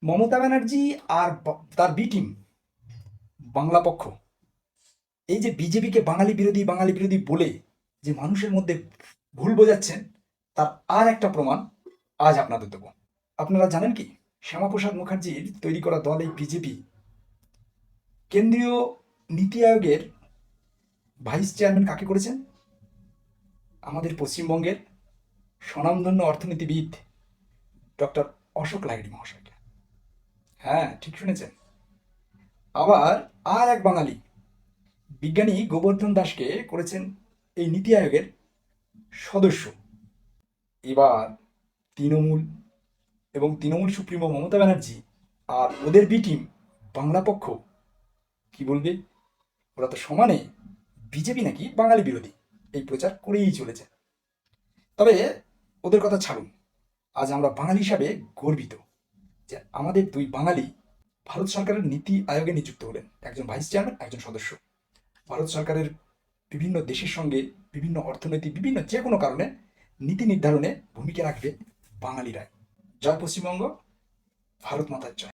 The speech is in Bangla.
মমতা ব্যানার্জি আর তার বি টিম, বাংলা পক্ষ, এই যে বিজেপিকে বাঙালি বিরোধী বলে যে মানুষের মধ্যে ভুল বোঝাচ্ছেন, তার আর একটা প্রমাণ আজ আপনাদের দেব। আপনারা জানেন কি, শ্যামাপ্রসাদ মুখার্জির তৈরি করা দল এই বিজেপি কেন্দ্রীয় নীতি আয়োগের ভাইস চেয়ারম্যান কাকে করেছেন? আমাদের পশ্চিমবঙ্গের স্বনামধন্য অর্থনীতিবিদ ডক্টর অশোক লাহিড়ী মহাশয়কে। হ্যাঁ, ঠিক শুনেছেন। আবার আর এক বাঙালি বিজ্ঞানী গোবর্ধন দাসকে করেছেন এই নীতি আয়োগের সদস্য। এবার তৃণমূল এবং তৃণমূল সুপ্রিমো মমতা ব্যানার্জি আর ওদের বি টিম, বাংলা পক্ষ, কি বলবে, ওরা তো সমানে বিজেপি নাকি বাঙালি বিরোধী এই প্রচার করেই চলেছে। তবে ওদের কথা ছাড়ুন, আজ আমরা বাঙালি হিসাবে গর্বিত যে আমাদের দুই বাঙালি ভারত সরকারের নীতি আয়োগে নিযুক্ত হলেন, একজন ভাইস চেয়ারম্যান, একজন সদস্য। ভারত সরকারের বিভিন্ন দেশের সঙ্গে বিভিন্ন অর্থনৈতিক বিভিন্ন যে কোনো কারণে নীতি নির্ধারণে ভূমিকা রাখবে বাঙালিরাই। জয় পশ্চিমবঙ্গ, ভারত মাতার জয়।